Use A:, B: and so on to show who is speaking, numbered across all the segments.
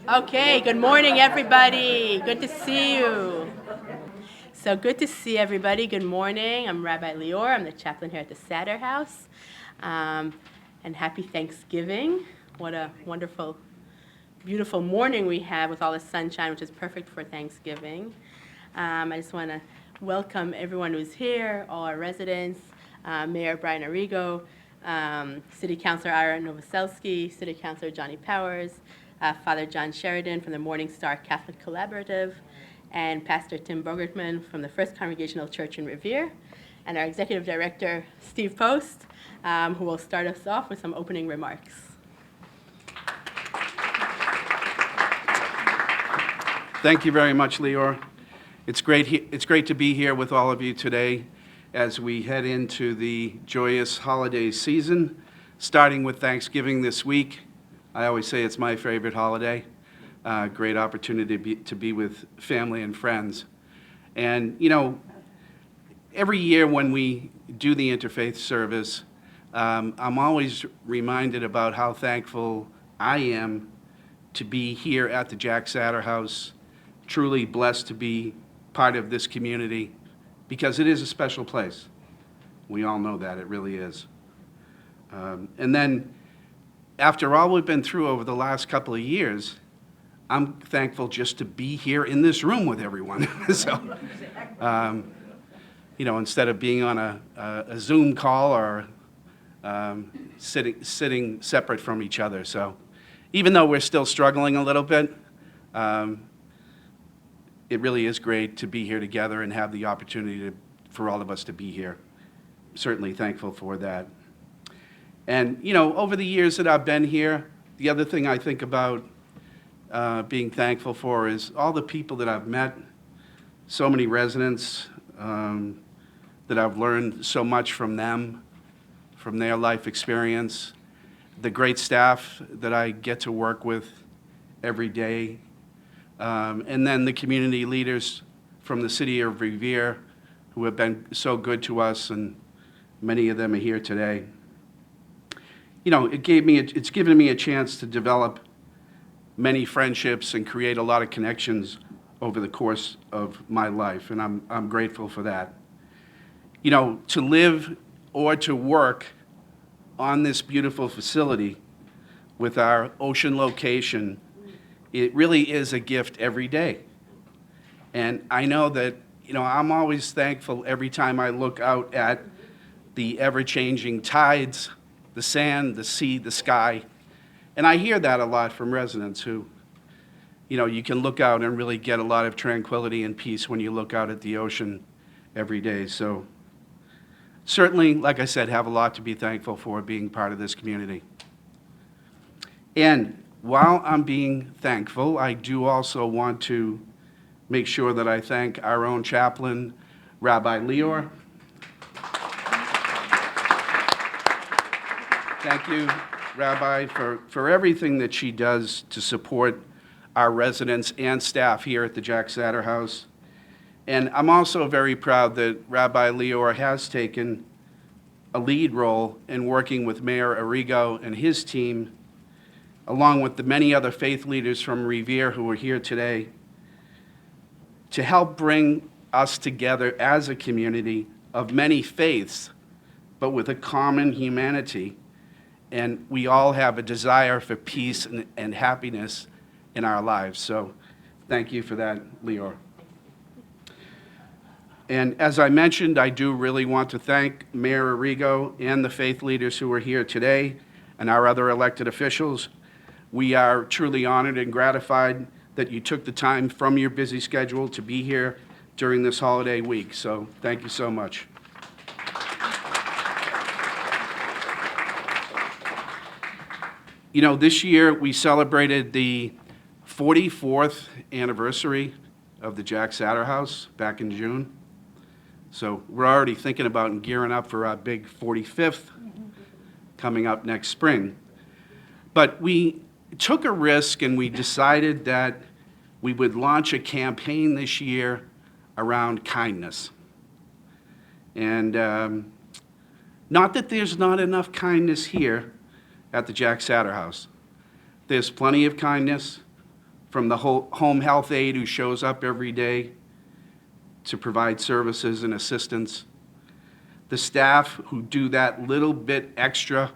A: Okay, good morning, everybody. Good to see you. So good to see everybody. Good morning. I'm Rabbi Lior. I'm the chaplain here at the Satter House. And happy Thanksgiving. What a wonderful, beautiful morning we have with all the sunshine, which is perfect for Thanksgiving. I just want to welcome everyone who's here, all our residents, Mayor Brian Arrigo, City Councillor Ira Novoselsky, City Councillor Johnny Powers, Father John Sheridan from the Morning Star Catholic Collaborative, and Pastor Tim Bogertman from the First Congregational Church in Revere, and our Executive Director, Steve Post, who will start us off with some opening remarks.
B: Thank you very much, Lior. It's great to be here with all of you today as we head into the joyous holiday season, starting with Thanksgiving this week. I always say it's my favorite holiday. Great opportunity to be with family and friends. And, you know, every year when we do the interfaith service, I'm always reminded about how thankful I am to be here at the Jack Satter House, truly blessed to be part of this community, because it is a special place. We all know that, it really is. And then, after all we've been through over the last couple of years, I'm thankful just to be here in this room with everyone. So, you know, instead of being on a Zoom call or sitting separate from each other. So, even though we're still struggling a little bit, it really is great to be here together and have the opportunity for all of us to be here. Certainly thankful for that. And, you know, over the years that I've been here, the other thing I think about being thankful for is all the people that I've met, so many residents that I've learned so much from them, from their life experience, the great staff that I get to work with every day, and then the community leaders from the city of Revere who have been so good to us, and many of them are here today. You know, it's given me a chance to develop many friendships and create a lot of connections over the course of my life, and I'm grateful for that. You know, to live or to work on this beautiful facility with our ocean location, it really is a gift every day. And I know that, you know, I'm always thankful every time I look out at the ever-changing tides, the sand, the sea, the sky. And I hear that a lot from residents who, you know, you can look out and really get a lot of tranquility and peace when you look out at the ocean every day. So certainly, like I said, have a lot to be thankful for being part of this community. And while I'm being thankful, I do also want to make sure that I thank our own chaplain, Rabbi Lior. Thank you, Rabbi, for everything that she does to support our residents and staff here at the Jack Satter House. And I'm also very proud that Rabbi Lior has taken a lead role in working with Mayor Arrigo and his team, along with the many other faith leaders from Revere who are here today, to help bring us together as a community of many faiths, but with a common humanity. And we all have a desire for peace and happiness in our lives. So thank you for that, Lior. And as I mentioned, I do really want to thank Mayor Arrigo and the faith leaders who are here today and our other elected officials. We are truly honored and gratified that you took the time from your busy schedule to be here during this holiday week. So thank you so much. You know, this year we celebrated the 44th anniversary of the Jack Satter House back in June. So we're already thinking about and gearing up for our big 45th coming up next spring. But we took a risk and we decided that we would launch a campaign this year around kindness. And not that there's not enough kindness here at the Jack Satter House. There's plenty of kindness from the home health aide who shows up every day to provide services and assistance, the staff who do that little bit extra,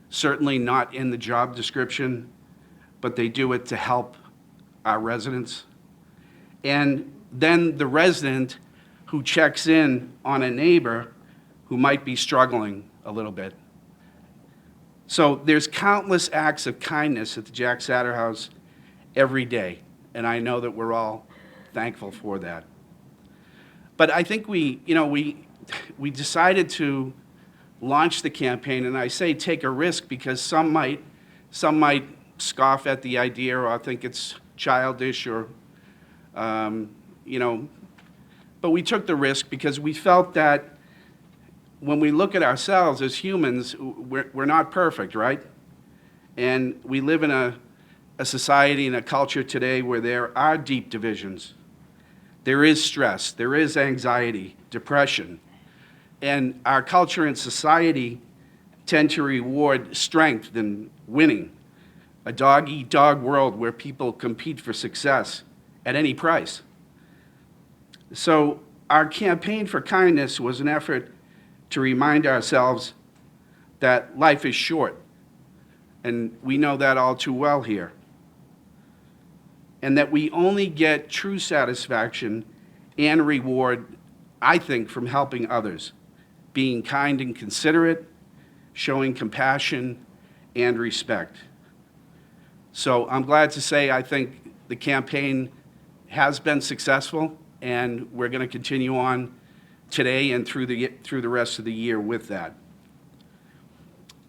B: certainly not in the job description, but they do it to help our residents, and then the resident who checks in on a neighbor who might be struggling a little bit. So there's countless acts of kindness at the Jack Satter House every day, and I know that we're all thankful for that. But I think we decided to launch the campaign, and I say take a risk because some might scoff at the idea or think it's childish or, but we took the risk because we felt that when we look at ourselves as humans, we're not perfect, right? And we live in a society and a culture today where there are deep divisions. There is stress, there is anxiety, depression. And our culture and society tend to reward strength and winning. A dog-eat-dog world where people compete for success at any price. So our campaign for kindness was an effort to remind ourselves that life is short, and we know that all too well here, and that we only get true satisfaction and reward, I think, from helping others, being kind and considerate, showing compassion and respect. So I'm glad to say I think the campaign has been successful, and we're going to continue on today and through the rest of the year with that.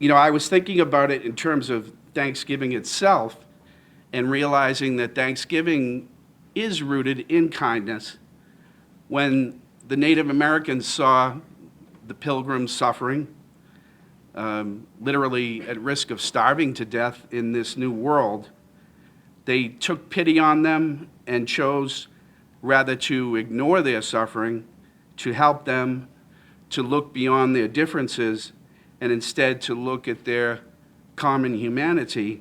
B: I was thinking about it in terms of Thanksgiving itself and realizing that Thanksgiving is rooted in kindness. When the Native Americans saw the Pilgrims suffering, literally at risk of starving to death in this new world, they took pity on them and chose rather to ignore their suffering, to help them to look beyond their differences and instead to look at their common humanity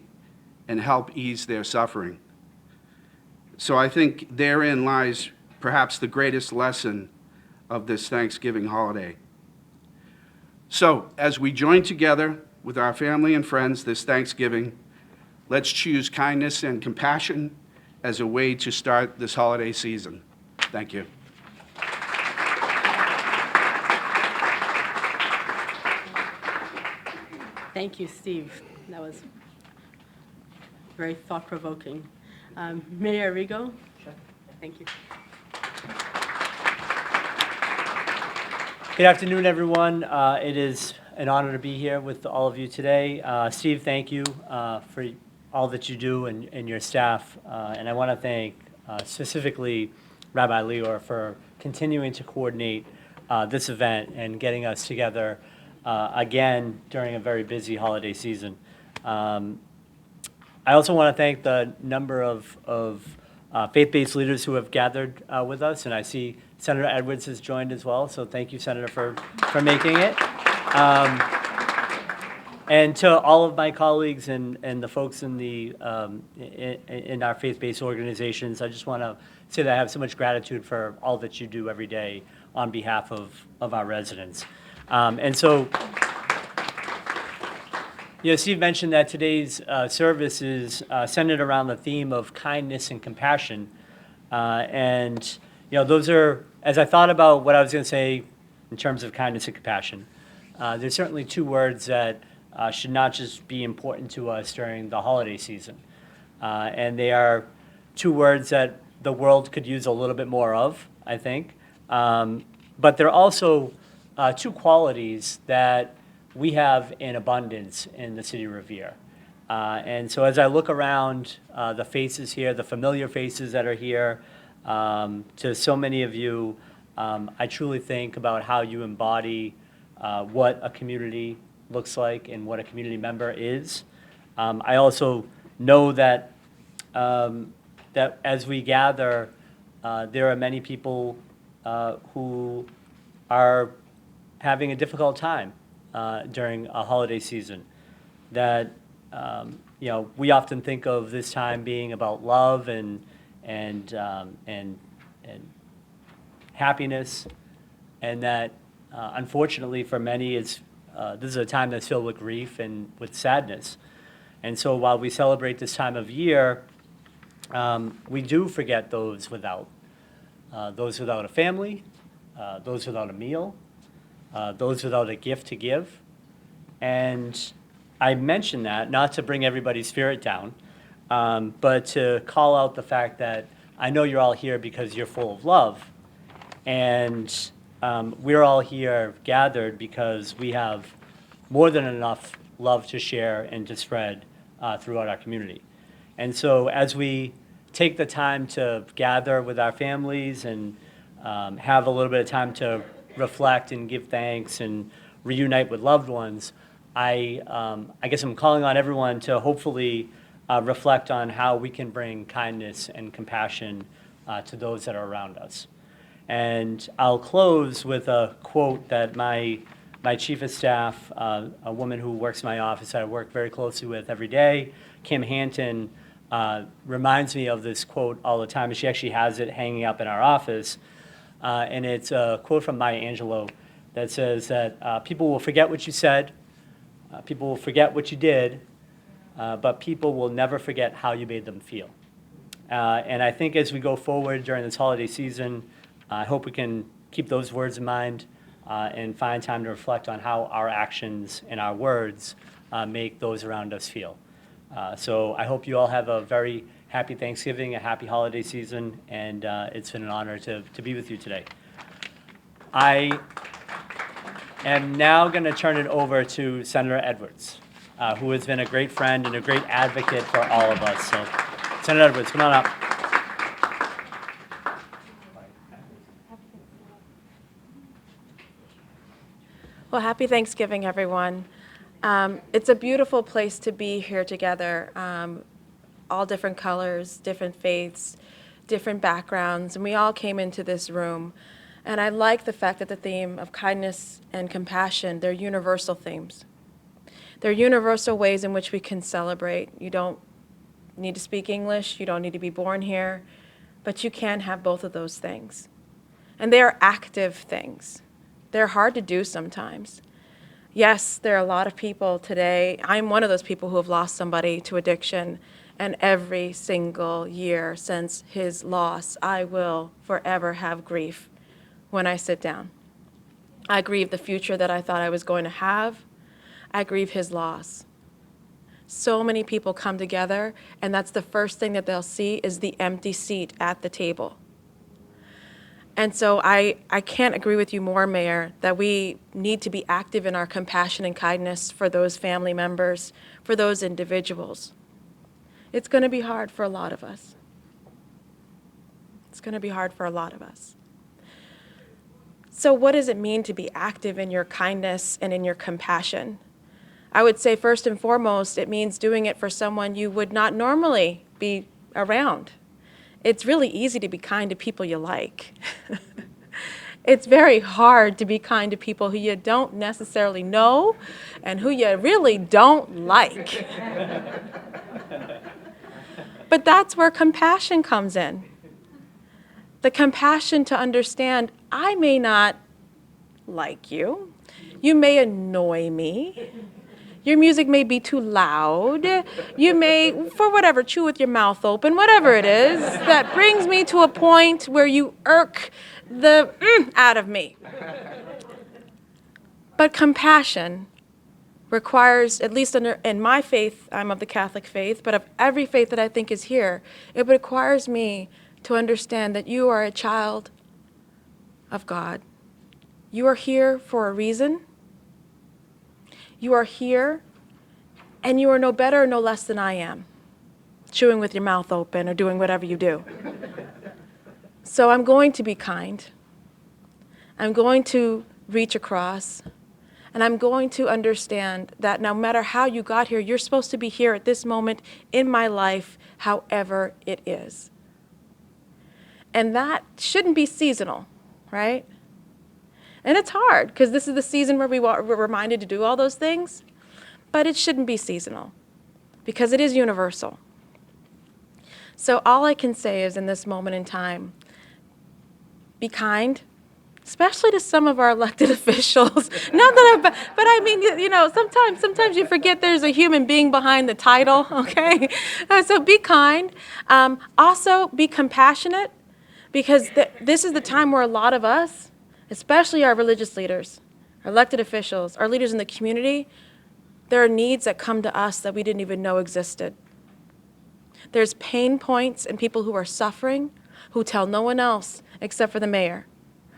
B: and help ease their suffering. So I think therein lies perhaps the greatest lesson of this Thanksgiving holiday. So as we join together with our family and friends this Thanksgiving, let's choose kindness and compassion as a way to start this holiday season. Thank you.
A: Thank you, Steve. That was very thought-provoking. Mayor Arrigo? Sure. Thank you.
C: Good afternoon, everyone. It is an honor to be here with all of you today. Steve, thank you for all that you do and your staff. And I want to thank specifically Rabbi Lior for continuing to coordinate this event and getting us together again during a very busy holiday season. I also want to thank the number of faith-based leaders who have gathered with us, and I see Senator Edwards has joined as well, so thank you, Senator, for making it. And to all of my colleagues and the folks in our faith-based organizations, I just want to say that I have so much gratitude for all that you do every day on behalf of our residents. And so, Steve mentioned that today's service is centered around the theme of kindness and compassion. And those are, as I thought about what I was going to say in terms of kindness and compassion, there's certainly two words that should not just be important to us during the holiday season. And they are two words that the world could use a little bit more of, I think. But they're also two qualities that we have in abundance in the city of Revere. And so as I look around the faces here, the familiar faces that are here, to so many of you, I truly think about how you embody what a community looks like and what a community member is. I also know that that as we gather, there are many people who are having a difficult time during a holiday season, that we often think of this time being about love and happiness, and that unfortunately for many, this is a time that's filled with grief and with sadness. And so while we celebrate this time of year, we do forget those without a family, those without a meal, those without a gift to give. And I mention that not to bring everybody's spirit down, but to call out the fact that I know you're all here because you're full of love. And we're all here gathered because we have more than enough love to share and to spread throughout our community. And so as we take the time to gather with our families and have a little bit of time to reflect and give thanks and reunite with loved ones, I guess I'm calling on everyone to hopefully reflect on how we can bring kindness and compassion to those that are around us. And I'll close with a quote that my chief of staff, a woman who works in my office that I work very closely with every day, Kim Hanton, reminds me of this quote all the time. She actually has it hanging up in our office. And it's a quote from Maya Angelou that says that people will forget what you said, people will forget what you did, but people will never forget how you made them feel. And I think as we go forward during this holiday season, I hope we can keep those words in mind and find time to reflect on how our actions and our words make those around us feel. So I hope you all have a very happy Thanksgiving, a happy holiday season, and it's been an honor to be with you today. I am now going to turn it over to Senator Edwards, who has been a great friend and a great advocate for all of us. So, Senator Edwards, come on up.
D: Well, happy Thanksgiving, everyone. It's a beautiful place to be here together. All different colors, different faiths, different backgrounds, and we all came into this room. And I like the fact that the theme of kindness and compassion, they're universal themes. They're universal ways in which we can celebrate. You don't need to speak English, you don't need to be born here, but you can have both of those things. And they are active things. They're hard to do sometimes. Yes, there are a lot of people today. I'm one of those people who have lost somebody to addiction, and every single year since his loss, I will forever have grief when I sit down. I grieve the future that I thought I was going to have. I grieve his loss. So many people come together, and that's the first thing that they'll see is the empty seat at the table. And so I can't agree with you more, Mayor, that we need to be active in our compassion and kindness for those family members, for those individuals. It's going to be hard for a lot of us. It's going to be hard for a lot of us. So what does it mean to be active in your kindness and in your compassion? I would say first and foremost, it means doing it for someone you would not normally be around. It's really easy to be kind to people you like. It's very hard to be kind to people who you don't necessarily know and who you really don't like. But that's where compassion comes in. The compassion to understand, I may not like you. You may annoy me. Your music may be too loud. You may, for whatever, chew with your mouth open, whatever it is that brings me to a point where you irk the out of me. But compassion requires, at least in my faith, I'm of the Catholic faith, but of every faith that I think is here, it requires me to understand that you are a child of God. You are here for a reason. You are here, and you are no better or no less than I am, chewing with your mouth open or doing whatever you do. So I'm going to be kind. I'm going to reach across, and I'm going to understand that no matter how you got here, you're supposed to be here at this moment in my life, however it is. And that shouldn't be seasonal, right? And it's hard, because this is the season where we're reminded to do all those things, but it shouldn't be seasonal. because it is universal. So all I can say is in this moment in time, be kind, especially to some of our elected officials. Not that but I mean, sometimes you forget there's a human being behind the title, okay? So be kind. Also, be compassionate, because this is the time where a lot of us, especially our religious leaders, our elected officials, our leaders in the community, there are needs that come to us that we didn't even know existed. There's pain points and people who are suffering who tell no one else except for the mayor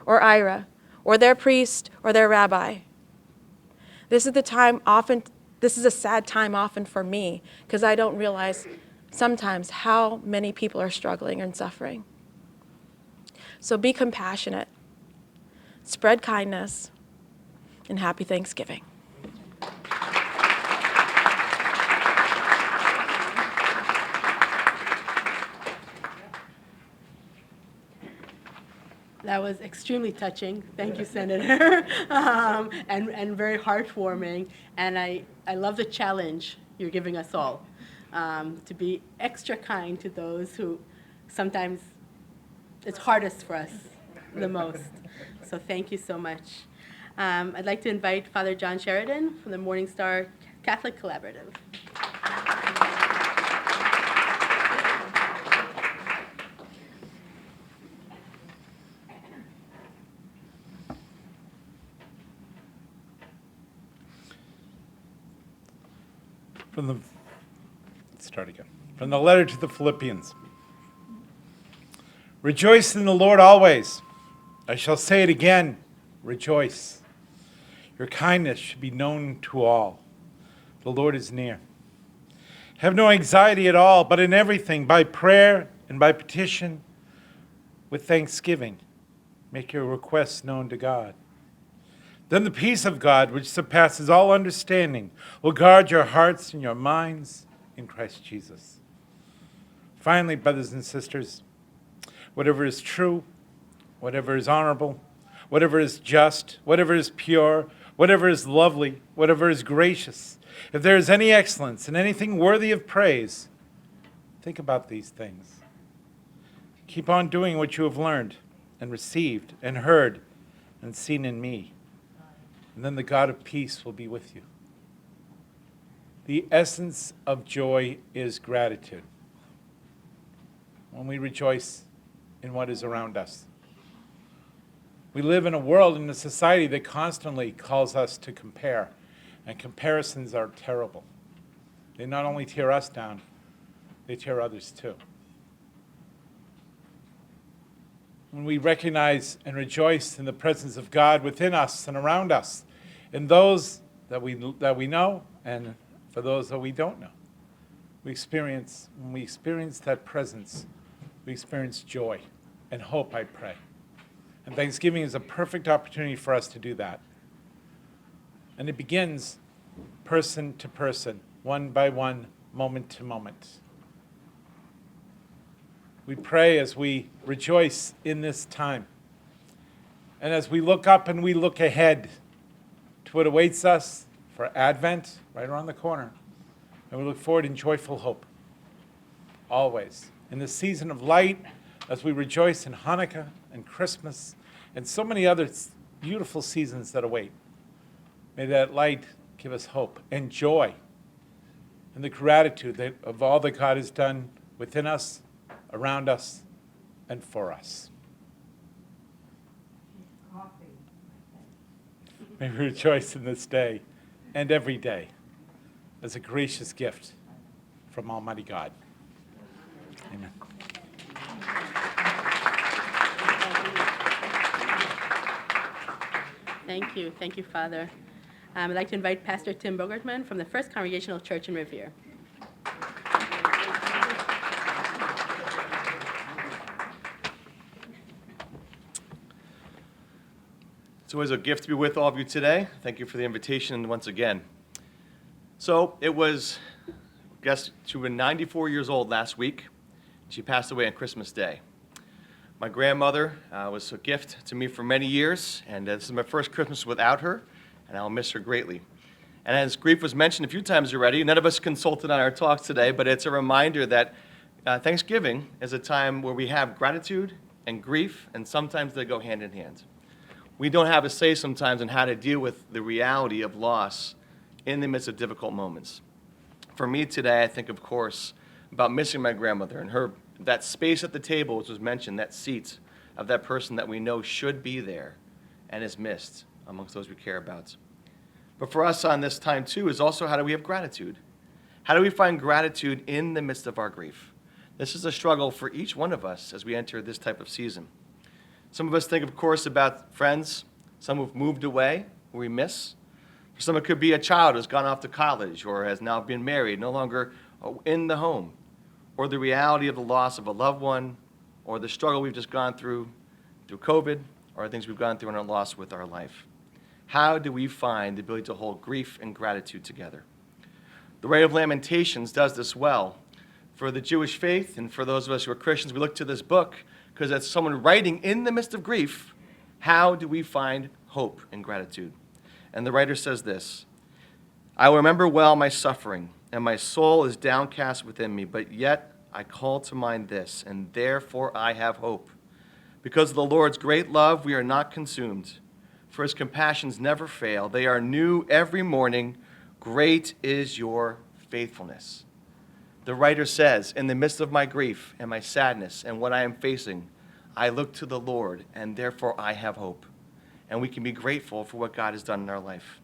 D: or Ira or their priest or their rabbi. This is a sad time often for me, because I don't realize sometimes how many people are struggling and suffering. So be compassionate, spread kindness, and happy Thanksgiving.
A: That was extremely touching. Thank you, Senator, and very heartwarming. And I love the challenge you're giving us all, to be extra kind to those who sometimes it's hardest for us the most. So thank you so much. I'd like to invite Father John Sheridan from the Morning Star Catholic Collaborative.
E: From the letter to the Philippians. Rejoice in the Lord always. I shall say it again, rejoice. Your kindness should be known to all. The Lord is near. Have no anxiety at all, but in everything, by prayer and by petition, with thanksgiving, make your requests known to God. Then the peace of God, which surpasses all understanding, will guard your hearts and your minds in Christ Jesus. Finally, brothers and sisters, whatever is true, whatever is honorable, whatever is just, whatever is pure, whatever is lovely, whatever is gracious, if there is any excellence and anything worthy of praise, think about these things. Keep on doing what you have learned and received and heard and seen in me. And then the God of peace will be with you. The essence of joy is gratitude. When we rejoice in what is around us. We live in a world, in a society that constantly calls us to compare. And comparisons are terrible. They not only tear us down, they tear others too. When we recognize and rejoice in the presence of God within us and around us, in those that we know and for those that we don't know, when we experience that presence, we experience joy and hope, I pray. And Thanksgiving is a perfect opportunity for us to do that. And it begins person to person, one by one, moment to moment. We pray as we rejoice in this time. And as we look up and we look ahead to what awaits us for Advent, right around the corner. And we look forward in joyful hope, always. In the season of light, as we rejoice in Hanukkah and Christmas and so many other beautiful seasons that await. May that light give us hope and joy and the gratitude of all that God has done within us, around us, and for us. May we rejoice in this day and every day as a gracious gift from Almighty God. Amen.
A: Thank you, Father. I'd like to invite Pastor Tim Bogertman from the First Congregational Church in Revere.
F: It's always a gift to be with all of you today. Thank you for the invitation once again. So it was, I guess, she was 94 years old last week. She passed away on Christmas Day. My grandmother was a gift to me for many years, and this is my first Christmas without her, and I'll miss her greatly. And as grief was mentioned a few times already, none of us consulted on our talks today, but it's a reminder that Thanksgiving is a time where we have gratitude and grief, and sometimes they go hand in hand. We don't have a say sometimes on how to deal with the reality of loss in the midst of difficult moments. For me today, I think, of course, about missing my grandmother and that space at the table, which was mentioned, that seat of that person that we know should be there and is missed amongst those we care about. But for us on this time, too, is also how do we have gratitude? How do we find gratitude in the midst of our grief? This is a struggle for each one of us as we enter this type of season. Some of us think, of course, about friends, some who've moved away, who we miss. For some, it could be a child who's gone off to college or has now been married, no longer in the home, or the reality of the loss of a loved one, or the struggle we've just gone through COVID, or things we've gone through in our loss with our life. How do we find the ability to hold grief and gratitude together? The Writer of Lamentations does this well. For the Jewish faith and for those of us who are Christians, we look to this book because as someone writing in the midst of grief, how do we find hope and gratitude? And the writer says this, I will remember well my suffering, and my soul is downcast within me, but yet I call to mind this, and therefore I have hope. Because of the Lord's great love, we are not consumed, for his compassions never fail. They are new every morning. Great is your faithfulness. The writer says, in the midst of my grief and my sadness and what I am facing, I look to the Lord, and therefore I have hope. And we can be grateful for what God has done in our life.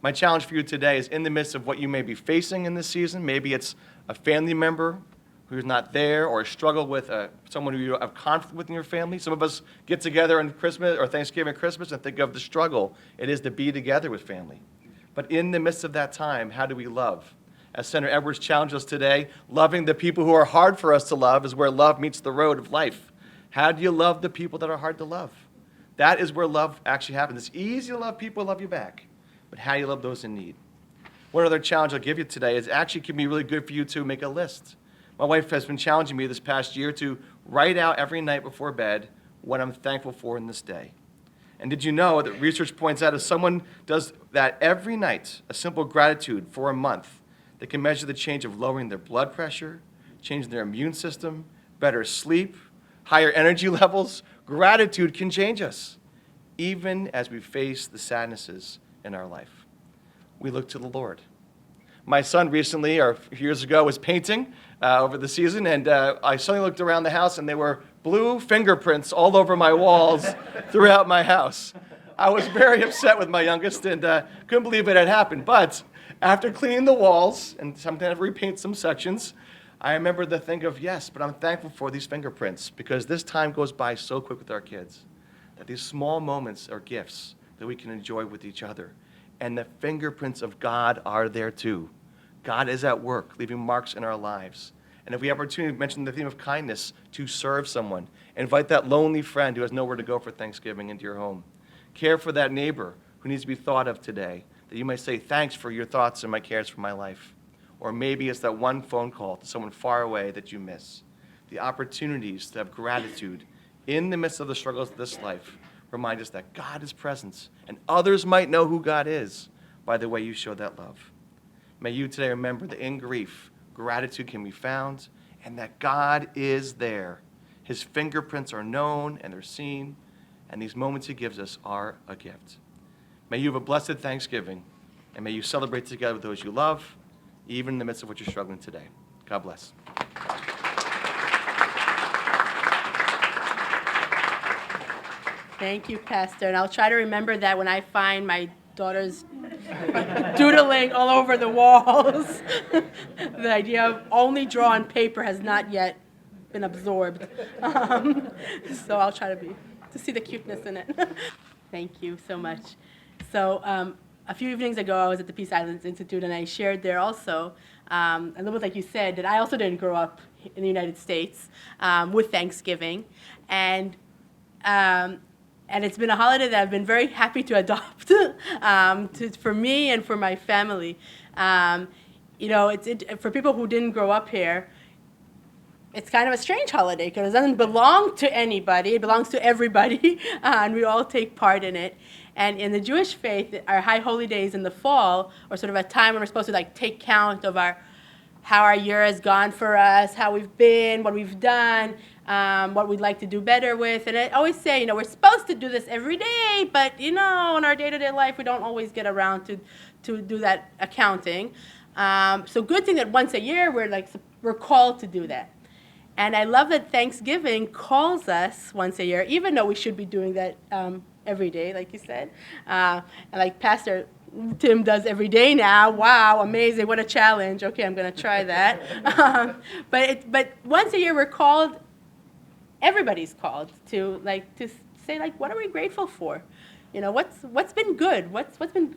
F: My challenge for you today is in the midst of what you may be facing in this season, maybe it's a family member who's not there, or a struggle with someone who you have conflict with in your family. Some of us get together on Christmas or Thanksgiving and Christmas and think of the struggle it is to be together with family. But in the midst of that time, how do we love? As Senator Edwards challenged us today, loving the people who are hard for us to love is where love meets the road of life. How do you love the people that are hard to love? That is where love actually happens. It's easy to love people who love you back, but how do you love those in need? One other challenge I'll give you today is actually can be really good for you to make a list. My wife has been challenging me this past year to write out every night before bed what I'm thankful for in this day. And did you know that research points out if someone does that every night, a simple gratitude for a month, they can measure the change of lowering their blood pressure, changing their immune system, better sleep, higher energy levels. Gratitude can change us, even as we face the sadnesses in our life. We look to the Lord. My son recently, or years ago, was painting over the season, and I suddenly looked around the house, and there were blue fingerprints all over my walls throughout my house. I was very upset with my youngest, and couldn't believe it had happened. But after cleaning the walls, and sometimes repaint some sections, I remember the thing of, yes, but I'm thankful for these fingerprints, because this time goes by so quick with our kids, that these small moments are gifts that we can enjoy with each other. And the fingerprints of God are there too. God is at work, leaving marks in our lives. And if we have opportunity to mention the theme of kindness, to serve someone, invite that lonely friend who has nowhere to go for Thanksgiving into your home. Care for that neighbor who needs to be thought of today, that you might say, thanks for your thoughts and my cares for my life. Or maybe it's that one phone call to someone far away that you miss. The opportunities to have gratitude in the midst of the struggles of this life remind us that God is present, and others might know who God is by the way you show that love. May you today remember that in grief, gratitude can be found, and that God is there. His fingerprints are known and they're seen, and these moments he gives us are a gift. May you have a blessed Thanksgiving, and may you celebrate together with those you love, even in the midst of what you're struggling today. God bless.
A: Thank you, Pastor. And I'll try to remember that when I find my daughter's doodling all over the walls. The idea of only draw on paper has not yet been absorbed. So I'll try to see the cuteness in it. Thank you so much. So a few evenings ago, I was at the Peace Islands Institute, and I shared there also, a little bit like you said, that I also didn't grow up in the United States with Thanksgiving. And it's been a holiday that I've been very happy to adopt for me and for my family. For people who didn't grow up here, it's kind of a strange holiday because it doesn't belong to anybody. It belongs to everybody, and we all take part in it. And in the Jewish faith, our high holy days in the fall are sort of a time when we're supposed to like take count of how our year has gone for us, how we've been, what we've done, what we'd like to do better with. And I always say, we're supposed to do this every day, but, in our day-to-day life, we don't always get around to do that accounting. So good thing that once a year, we're called to do that. And I love that Thanksgiving calls us once a year, even though we should be doing that every day, like you said. And like Pastor Tim does every day now. Wow, amazing, what a challenge. Okay, I'm going to try that. But once a year we're called, everybody's called to say what are we grateful for? What's been good?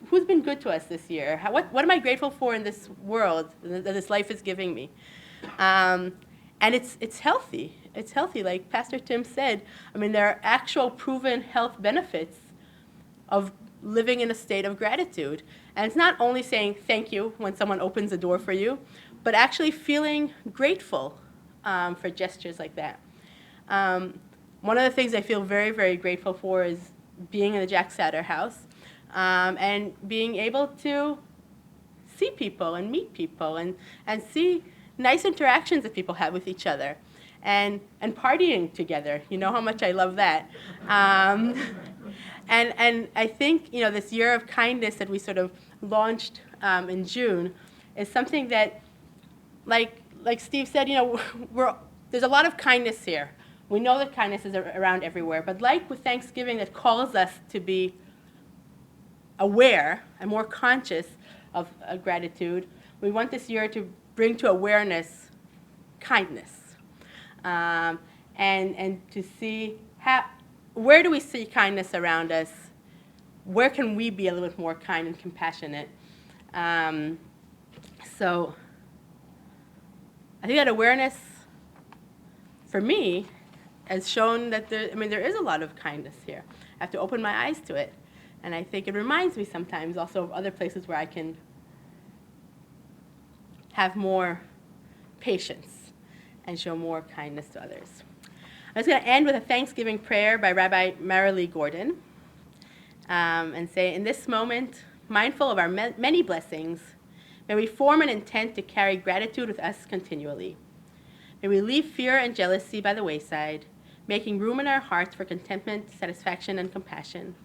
A: Who's been good to us this year? What am I grateful for in this world that this life is giving me? And it's healthy. It's healthy, like Pastor Tim said. I mean, there are actual proven health benefits of living in a state of gratitude. And it's not only saying thank you when someone opens a door for you, but actually feeling grateful for gestures like that. One of the things I feel very, very grateful for is being in the Jack Satter house and being able to see people and meet people and see nice interactions that people have with each other and partying together. You know how much I love that. And I think, this year of kindness that we sort of launched in June is something that, like Steve said, there's a lot of kindness here. We know that kindness is around everywhere, but like with Thanksgiving, that calls us to be aware and more conscious of gratitude, we want this year to bring to awareness kindness, and to see where do we see kindness around us? Where can we be a little bit more kind and compassionate? So I think that awareness, for me, has shown that there is a lot of kindness here. I have to open my eyes to it. And I think it reminds me sometimes also of other places where I can have more patience and show more kindness to others. I'm just going to end with a Thanksgiving prayer by Rabbi Marilee Gordon and say, in this moment, mindful of our many blessings, may we form an intent to carry gratitude with us continually. May we leave fear and jealousy by the wayside, making room in our hearts for contentment, satisfaction, and compassion.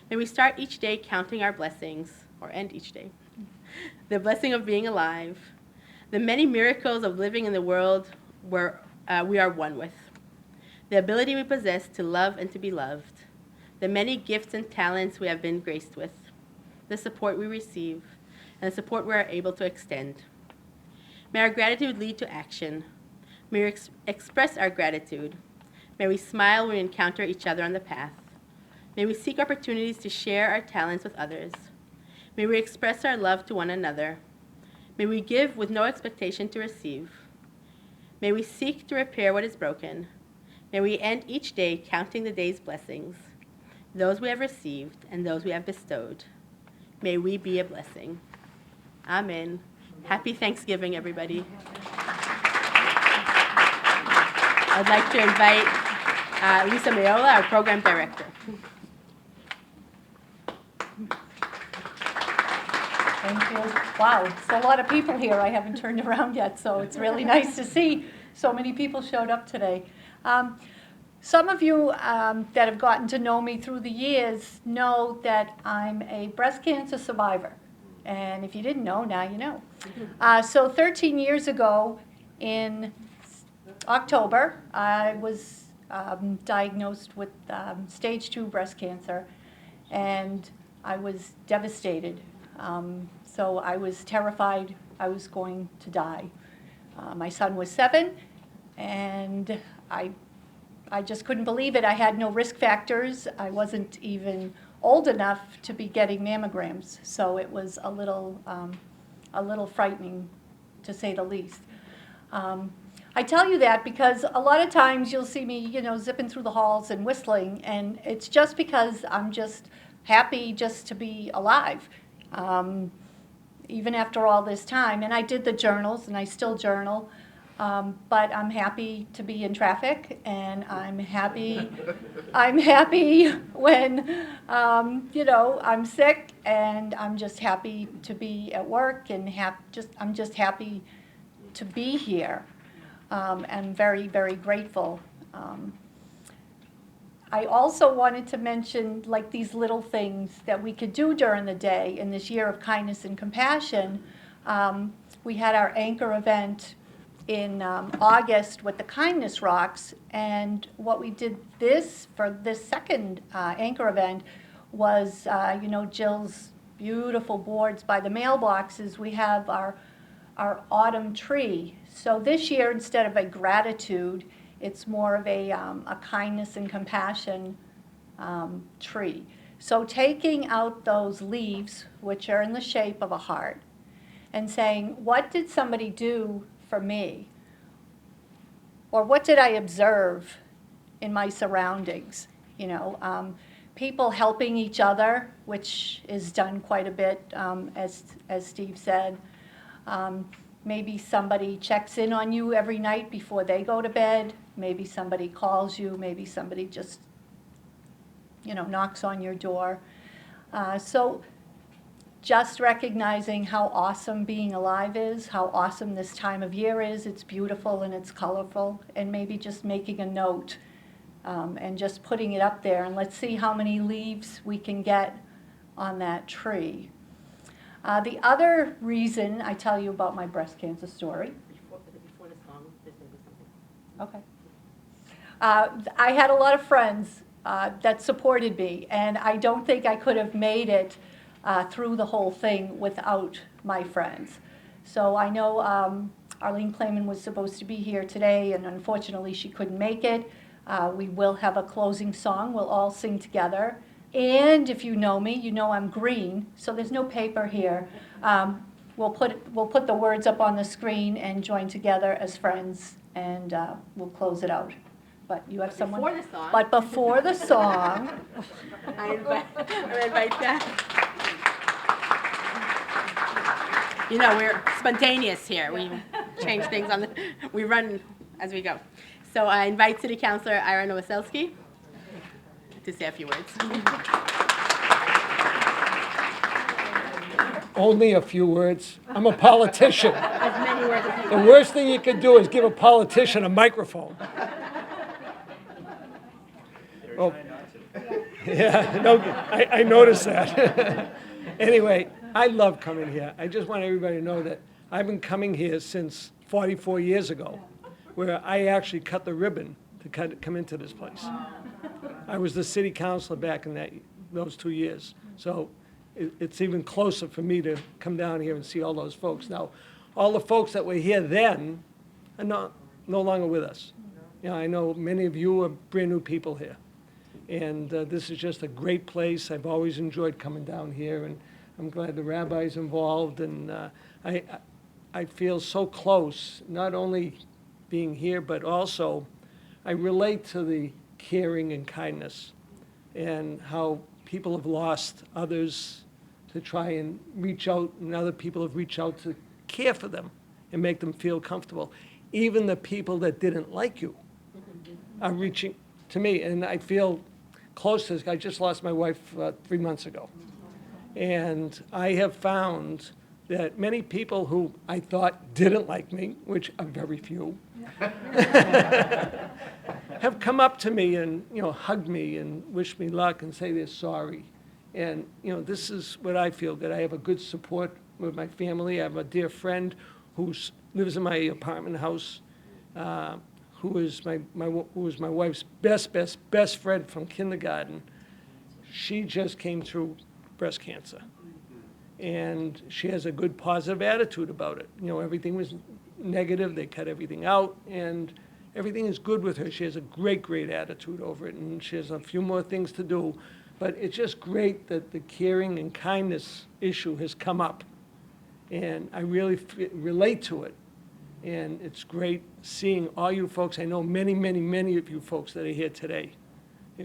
A: May we start each day counting our blessings, or end each day. The blessing of being alive, the many miracles of living in the world where we are one with, the ability we possess to love and to be loved, the many gifts and talents we have been graced with, the support we receive, and the support we are able to extend. May our gratitude lead to action. May we express our gratitude. May we smile when we encounter each other on the path. May we seek opportunities to share our talents with others. May we express our love to one another. May we give with no expectation to receive. May we seek to repair what is broken. May we end each day counting the day's blessings, those we have received and those we have bestowed. May we be a blessing. Amen. Happy Thanksgiving, everybody. I'd like to invite Lisa Meola, our program director.
G: Thank you. Wow, it's a lot of people here. I haven't turned around yet, so it's really nice to see so many people showed up today. Some of you that have gotten to know me through the years know that I'm a breast cancer survivor. And if you didn't know, now you know. So 13 years ago in October, I was diagnosed with stage 2 breast cancer, and I was devastated. So I was terrified I was going to die. My son was 7, and I just couldn't believe it. I had no risk factors. I wasn't even old enough to be getting mammograms, so it was a little frightening, to say the least. I tell you that because a lot of times you'll see me, zipping through the halls and whistling, and it's just because I'm just happy just to be alive, even after all this time. And I did the journals, and I still journal. But I'm happy to be in traffic, and I'm happy when, I'm sick, and I'm just happy to be at work, and I'm just happy to be here. I'm very, very grateful. I also wanted to mention like these little things that we could do during the day in this year of kindness and compassion. We had our anchor event in August with the Kindness Rocks, and what we did for this second anchor event was, Jill's beautiful boards by the mailboxes. We have our autumn tree. So this year, instead of a gratitude, it's more of a kindness and compassion tree. So taking out those leaves, which are in the shape of a heart, and saying, what did somebody do for me? Or what did I observe in my surroundings? People helping each other, which is done quite a bit, as Steve said. Maybe somebody checks in on you every night before they go to bed. Maybe somebody calls you. Maybe somebody just, knocks on your door. So just recognizing how awesome being alive is, how awesome this time of year is. It's beautiful and it's colorful. And maybe just making a note and just putting it up there. And let's see how many leaves we can get on that tree. The other reason I tell you about my breast cancer story.
A: Before the song, there's going to be something.
G: Okay. I had a lot of friends that supported me, and I don't think I could have made it through the whole thing without my friends. So I know Arlene Clayman was supposed to be here today, and unfortunately she couldn't make it. We will have a closing song. We'll all sing together. And if you know me, you know I'm green, so there's no paper here. We'll put the words up on the screen and join together as friends, and we'll close it out. But you have someone?
A: Before the song.
G: But before the song.
A: I invite that. We're spontaneous here. We change things we run as we go. So I invite City Councillor Novoselsky to say a few words.
H: Only a few words. I'm a politician.
A: As many words as you
H: The
A: want.
H: worst thing you can do is give a politician a microphone. Oh. Yeah, no, I noticed that. Anyway, I love coming here. I just want everybody to know that I've been coming here since 44 years ago, where I actually cut the ribbon to come into this place. I was the city councilor back in those 2 years. So it's even closer for me to come down here and see all those folks. Now, all the folks that were here then are no longer with us. I know many of you are brand new people here. And this is just a great place. I've always enjoyed coming down here, and I'm glad the Rabbi's involved. And I feel so close, not only being here, but also I relate to the caring and kindness and how people have lost others to try and reach out, and other people have reached out to care for them and make them feel comfortable. Even the people that didn't like you are reaching to me, and I feel close to this. I just lost my wife 3 months ago. And I have found that many people who I thought didn't like me, which are very few, have come up to me and hugged me and wished me luck and say they're sorry. And this is what I feel, that I have a good support with my family. I have a dear friend who lives in my apartment house, who is my wife's best friend from kindergarten. She just came through breast cancer, and she has a good positive attitude about it. Everything was negative. They cut everything out, and everything is good with her. She has a great attitude over it, and she has a few more things to do. But it's just great that the caring and kindness issue has come up, and I really relate to it. And it's great seeing all you folks. I know many of you folks that are here today.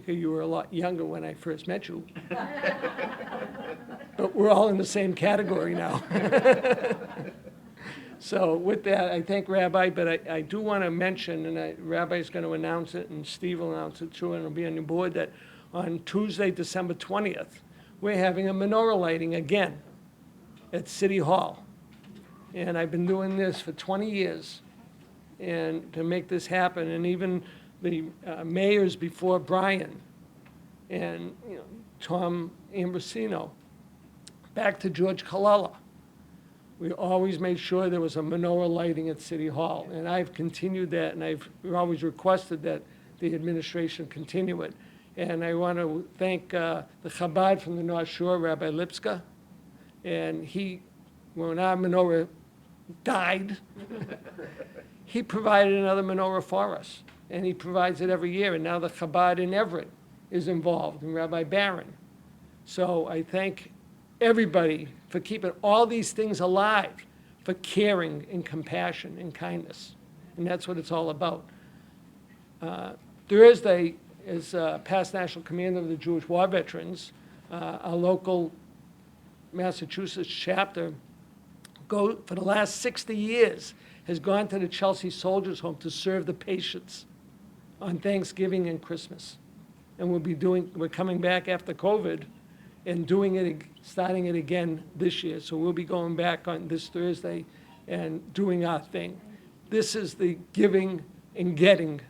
H: You were a lot younger when I first met you. But we're all in the same category now. So with that, I thank Rabbi, but I do want to mention, and Rabbi's going to announce it, and Steve will announce it too, and it'll be on your board, that on Tuesday, December 20th, we're having a menorah lighting again at City Hall. And I've been doing this for 20 years, and to make this happen, and even the mayors before Brian, and Tom Ambrosino, back to George Kalala. We always made sure there was a menorah lighting at City Hall, and I've continued that, and I've always requested that the administration continue it. And I want to thank the Chabad from the North Shore, Rabbi Lipska, and when our menorah died, he provided another menorah for us, and he provides it every year, and now the Chabad in Everett is involved, and Rabbi Barron. So I thank everybody for keeping all these things alive, for caring and compassion and kindness. And that's what it's all about. Thursday, as past National Commander of the Jewish War Veterans, our local Massachusetts chapter, for the last 60 years, has gone to the Chelsea Soldiers Home to serve the patients on Thanksgiving and Christmas. And we're coming back after COVID and starting it again this year. So we'll be going back on this Thursday and doing our thing. This is the giving and getting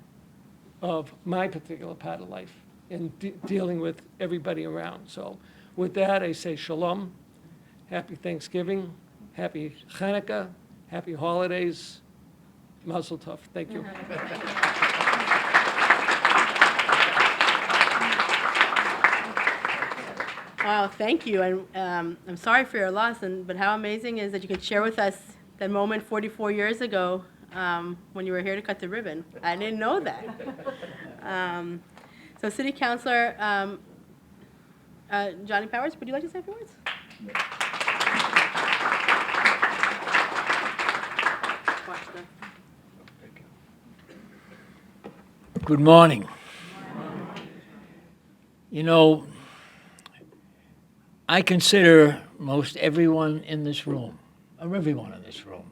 H: of my particular part of life and dealing with everybody around. So with that, I say shalom, happy Thanksgiving, happy Hanukkah, happy holidays, mazel tov. Thank you.
A: Wow, thank you. And I'm sorry for your loss, but how amazing is that you could share with us that moment 44 years ago when you were here to cut the ribbon. I didn't know that. So City Councillor Johnny Powers, would you like to say a few words?
I: Good morning. I consider most everyone in this room, or everyone in this room,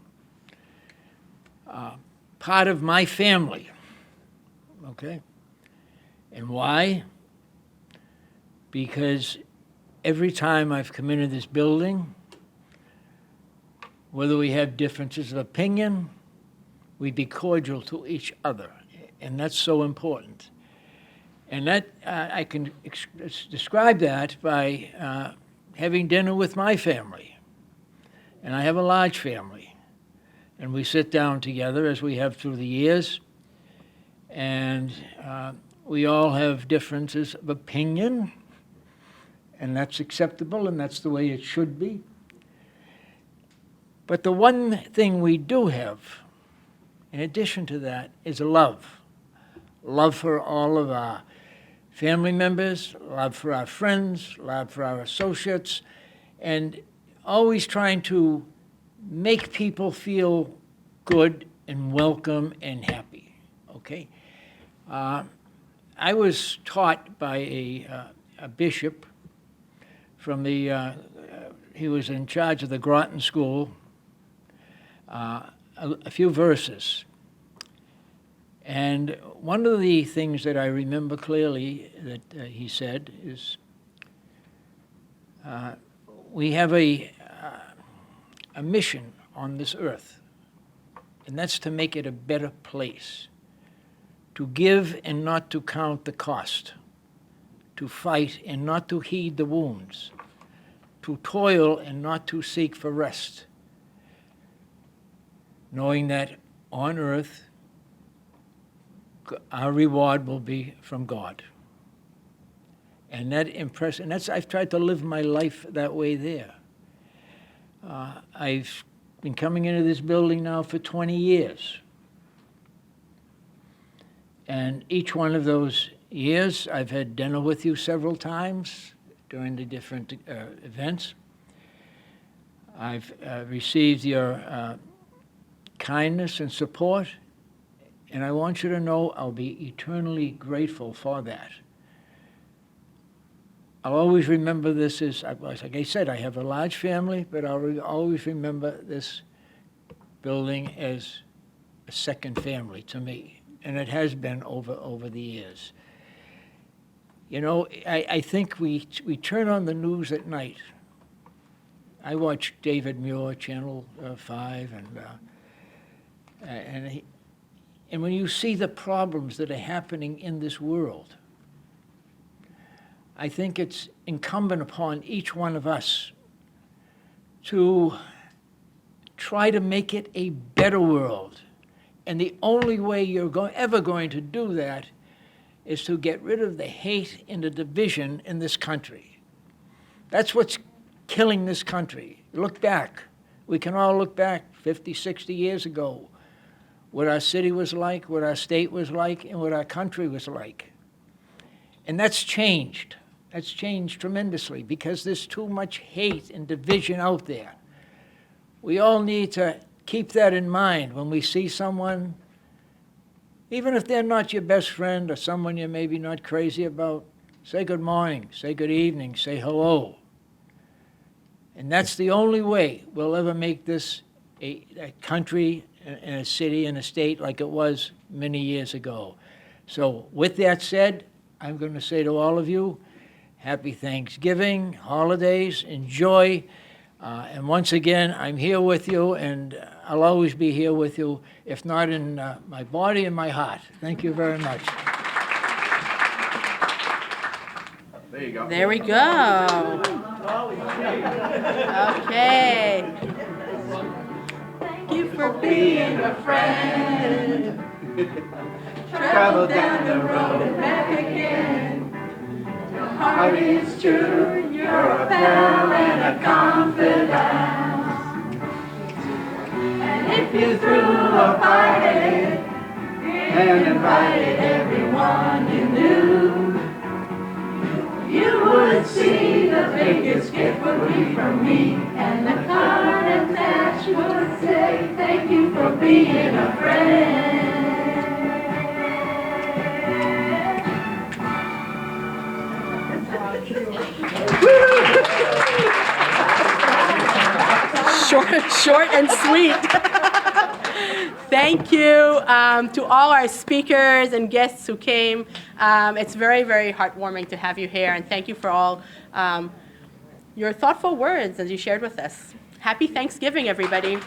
I: part of my family, okay? And why? Because every time I've come into this building, whether we have differences of opinion, we be cordial to each other, and that's so important. And that I can describe that by having dinner with my family. And I have a large family. And we sit down together, as we have through the years, and we all have differences of opinion, and that's acceptable, and that's the way it should be. But the one thing we do have, in addition to that, is love. Love for all of our family members, love for our friends, love for our associates, and always trying to make people feel good and welcome and happy, okay? I was taught by a bishop from he was in charge of the Groton School, a few verses. And one of the things that I remember clearly that he said is, we have a mission on this earth, and that's to make it a better place, to give and not to count the cost, to fight and not to heed the wounds, to toil and not to seek for rest, knowing that on earth our reward will be from God. And that's I've tried to live my life that way there. I've been coming into this building now for 20 years. And each one of those years, I've had dinner with you several times during the different events. I've received your kindness and support, and I want you to know I'll be eternally grateful for that. I'll always remember this like I said, I have a large family, but I'll always remember this building as a second family to me, and it has been over the years. You know, I think we turn on the news at night. I watch David Muir, Channel 5, and when you see the problems that are happening in this world, I think it's incumbent upon each one of us to try to make it a better world. And the only way you're ever going to do that is to get rid of the hate and the division in this country. That's what's killing this country. Look back. We can all look back 50, 60 years ago, what our city was like, what our state was like, and what our country was like. And that's changed. That's changed tremendously because there's too much hate and division out there. We all need to keep that in mind when we see someone, even if they're not your best friend or someone you're maybe not crazy about, say good morning, say good evening, say hello. And that's the only way we'll ever make this a country and a city and a state like it was many years ago. So with that said, I'm going to say to all of you, happy Thanksgiving, holidays, enjoy. And once again, I'm here with you, and I'll always be here with you, if not in my body and my heart. Thank you very much.
B: There you go.
A: There we go. Okay. Thank you for being a friend. Travel down the road and back again. Your heart is true, you're a pal and a confidant. And if you threw a party and invited everyone you knew, you would see the biggest gift would be from me, and the card attached would say, thank you for being a friend. Short and sweet. Thank you to all our speakers and guests who came. It's very, very heartwarming to have you here, and thank you for all your thoughtful words as you shared with us. Happy Thanksgiving, everybody.